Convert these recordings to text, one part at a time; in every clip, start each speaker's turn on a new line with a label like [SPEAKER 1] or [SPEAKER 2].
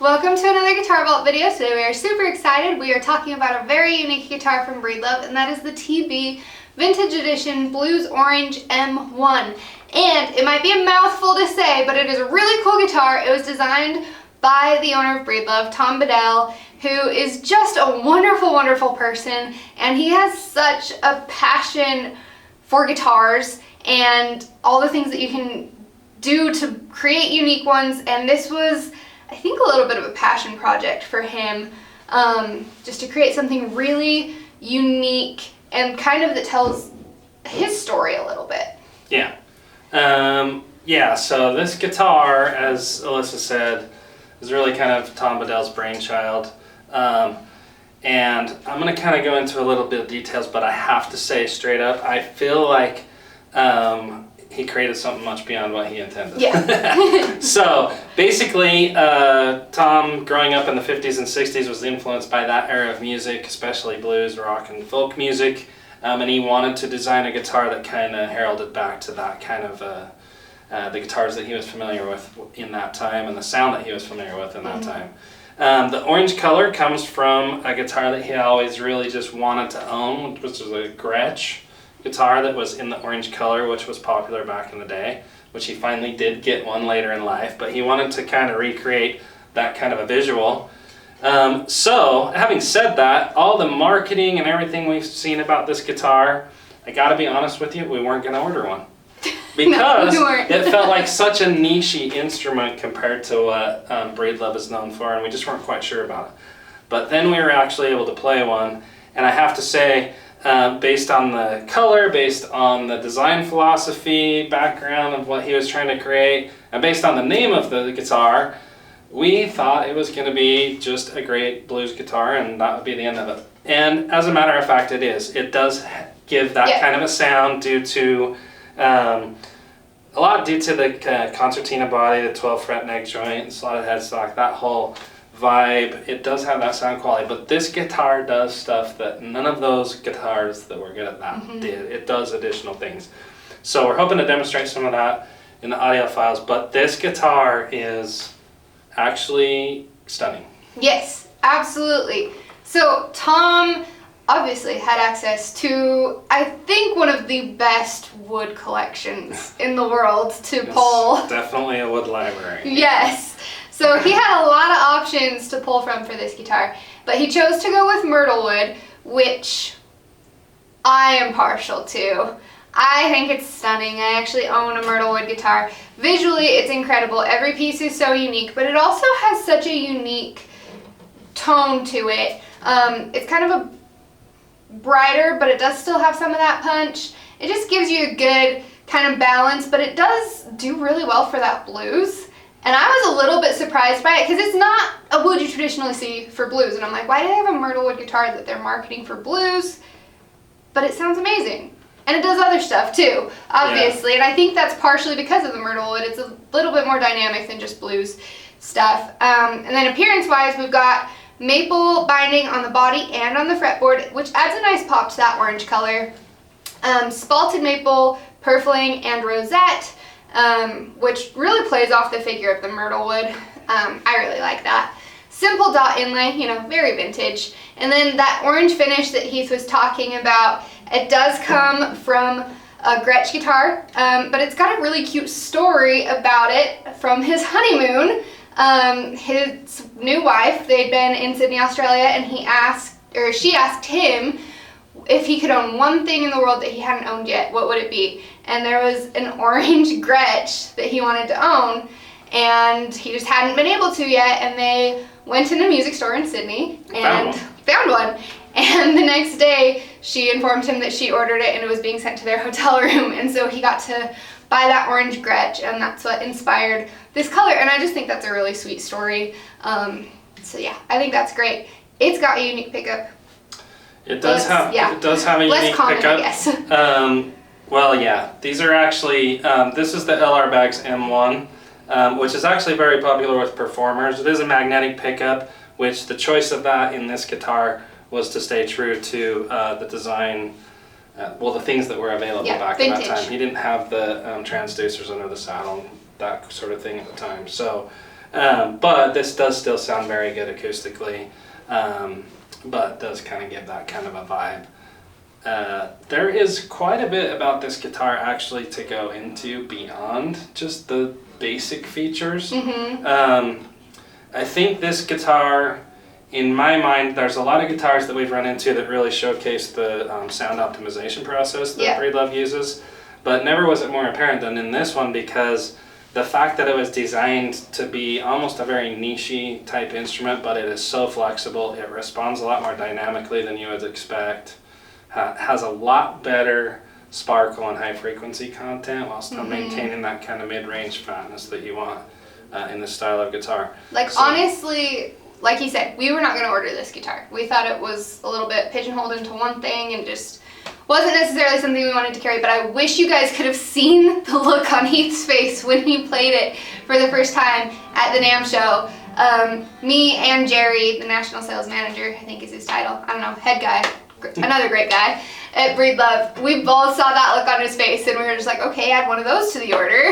[SPEAKER 1] Welcome to another Guitar Vault video. Today we are super excited. We are talking about a very unique guitar from Breedlove, and that is the TB Vintage Edition Blues Orange M1. And it might be a mouthful to say, but it is a really cool guitar. It was designed by the owner of Breedlove, Tom Bedell, who is just a wonderful, wonderful person, and he has such a passion for guitars and all the things that you can do to create unique ones. And this was, I think, a little bit of a passion project for him, just to create something really unique and kind of that tells his story a little bit.
[SPEAKER 2] Yeah. Yeah, so this guitar, as Alyssa said, is really kind of Tom Bedell's brainchild. And I'm going to kind of go into a little bit of details, but I have to say straight up, I feel like he created something much beyond what he intended.
[SPEAKER 1] Yeah.
[SPEAKER 2] So basically, Tom, growing up in the 50s and 60s, was influenced by that era of music, especially blues, rock, and folk music. And he wanted to design a guitar that kind of heralded back to that kind of the guitars that he was familiar with in that time and the sound that he was familiar with in that time. The orange color comes from a guitar that he always really just wanted to own, which was a Gretsch guitar that was in the orange color, which was popular back in the day, which he finally did get one later in life, but he wanted to kind of recreate that kind of a visual. So, having said that, all the marketing and everything we've seen about this guitar, I gotta be honest with you, we weren't gonna order one. Because
[SPEAKER 1] no, we weren't.
[SPEAKER 2] it felt like such a niche-y instrument compared to what Breedlove is known for, and we just weren't quite sure about it. But then we were actually able to play one, and I have to say, based on the color, based on the design philosophy, background of what he was trying to create, and based on the name of the guitar, we thought it was going to be just a great blues guitar, and that would be the end of it. And as a matter of fact, it is. It does give that kind of a sound due to a lot due to the Concertina body, the 12 fret neck joint, slotted headstock, that whole vibe. It does have that sound quality, but this guitar does stuff that none of those guitars that were good at that did. It does additional things. So we're hoping to demonstrate some of that in the audio files, but this guitar is actually stunning.
[SPEAKER 1] Yes, absolutely. So Tom obviously had access to, I think, one of the best wood collections in the world to pull.
[SPEAKER 2] Definitely a wood library.
[SPEAKER 1] Yes. So he had a lot of options to pull from for this guitar, but he chose to go with Myrtlewood, which I am partial to. I think it's stunning. I actually own a Myrtlewood guitar. Visually, it's incredible. Every piece is so unique, but it also has such a unique tone to it. It's kind of a brighter, but it does still have some of that punch. It just gives you a good kind of balance, but it does do really well for that blues. And I was a little bit surprised by it because it's not a wood you traditionally see for blues. And I'm like, why do they have a Myrtlewood guitar that they're marketing for blues? But it sounds amazing. And it does other stuff too, obviously. Yeah. And I think that's partially because of the Myrtlewood. It's a little bit more dynamic than just blues stuff. And then appearance-wise, we've got maple binding on the body and on the fretboard, which adds a nice pop to that orange color. Spalted maple, Purfling, and Rosette, which really plays off the figure of the Myrtlewood. I really like that. Simple dot inlay, you know, very vintage. And then that orange finish that Heath was talking about, it does come from a Gretsch guitar, but it's got a really cute story about it from his honeymoon. His new wife, they'd been in Sydney, Australia, and she asked him if he could own one thing in the world that he hadn't owned yet, what would it be? And there was an orange Gretsch that he wanted to own, and he just hadn't been able to yet, and they went in a music store in Sydney and found one. And the next day, she informed him that she ordered it and it was being sent to their hotel room, and so he got to buy that orange Gretsch, and that's what inspired this color. And I just think that's a really sweet story. So yeah, I think that's great. It's got a unique pickup.
[SPEAKER 2] It does have a unique pickup.
[SPEAKER 1] I guess.
[SPEAKER 2] Well, yeah, these are actually, this is the LR Bags M1, which is actually very popular with performers. It is a magnetic pickup, which the choice of that in this guitar was to stay true to the design, well, the things that were available back at that time. He didn't have the transducers under the saddle, that sort of thing at the time. So But this does still sound very good acoustically, but does kind of give that kind of a vibe. There is quite a bit about this guitar actually to go into beyond just the basic features. I think this guitar, in my mind, there's a lot of guitars that we've run into that really showcase the sound optimization process that Breedlove uses, but never was it more apparent than in this one, because the fact that it was designed to be almost a very niche-y type instrument, but it is so flexible, it responds a lot more dynamically than you would expect, has a lot better sparkle and high frequency content while still maintaining that kind of mid-range fatness that you want in this style of guitar.
[SPEAKER 1] Like, honestly, like you said, we were not going to order this guitar. We thought it was a little bit pigeonholed into one thing and just wasn't necessarily something we wanted to carry, but I wish you guys could have seen the look on Heath's face when he played it for the first time at the NAMM show. Me and Jerry, the national sales manager, I think is his title, I don't know, head guy, another great guy at Breedlove, we both saw that look on his face and we were just like, okay, add one of those to the order.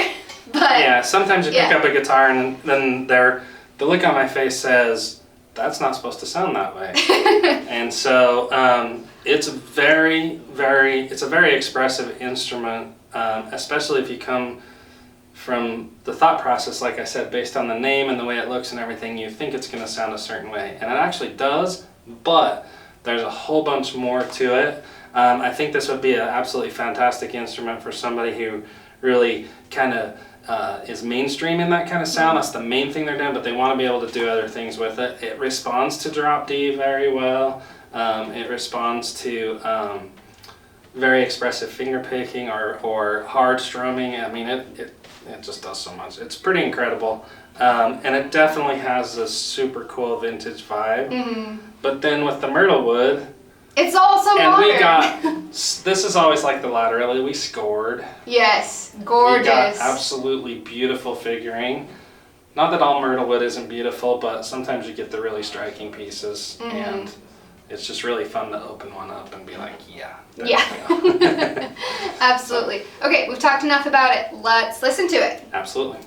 [SPEAKER 1] But
[SPEAKER 2] yeah, sometimes you pick up a guitar and then the look on my face says, that's not supposed to sound that way. And so it's a very expressive instrument, especially if you come from the thought process, like I said, based on the name and the way it looks and everything, you think it's going to sound a certain way. And it actually does, but there's a whole bunch more to it. I think this would be an absolutely fantastic instrument for somebody who really kind of is mainstream in that kind of sound. That's the main thing they're doing, but they want to be able to do other things with it. It responds to drop D very well. It responds to very expressive finger picking or hard strumming. I mean, it just does so much. It's pretty incredible. And it definitely has this super cool vintage vibe. But then with the Myrtlewood,
[SPEAKER 1] it's also modern.
[SPEAKER 2] This is always like the laterally, we scored.
[SPEAKER 1] Yes, gorgeous.
[SPEAKER 2] We got absolutely beautiful figuring. Not that all Myrtlewood isn't beautiful, but sometimes you get the really striking pieces, and it's just really fun to open one up and be like, yeah.
[SPEAKER 1] Yeah. Absolutely. Okay, we've talked enough about it. Let's listen to it.
[SPEAKER 2] Absolutely.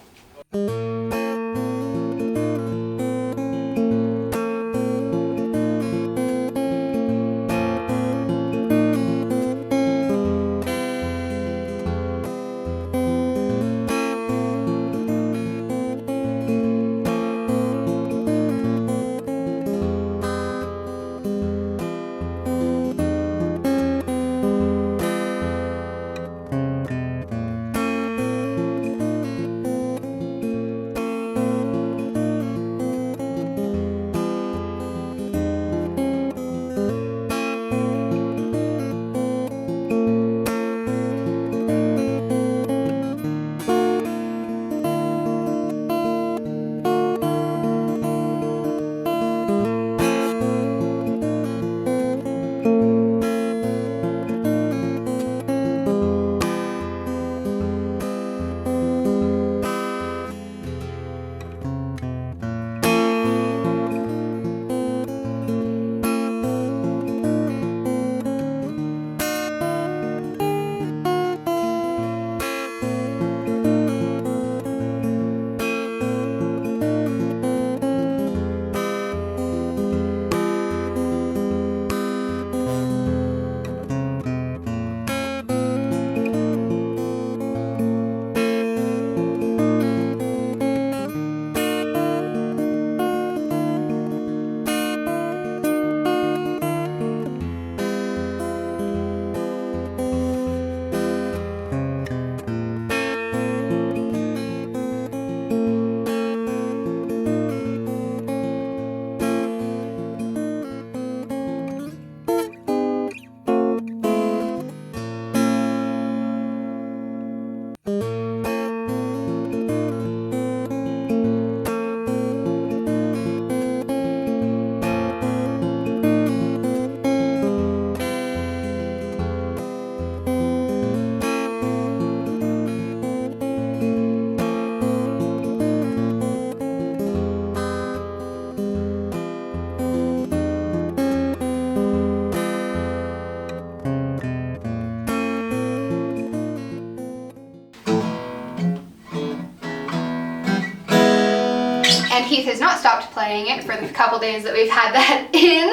[SPEAKER 1] Keith has not stopped playing it for the couple days that we've had that in,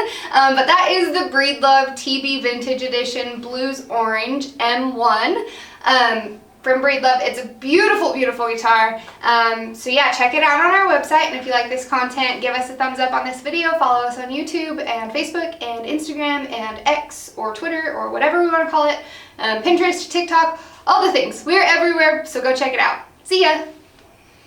[SPEAKER 1] but that is the Breedlove TB Vintage Edition Blues Orange M1 from Breedlove. It's a beautiful, beautiful guitar. So yeah, check it out on our website, and if you like this content, give us a thumbs up on this video, follow us on YouTube and Facebook and Instagram and X or Twitter or whatever we want to call it, Pinterest, TikTok, all the things. We're everywhere, so go check it out. See ya!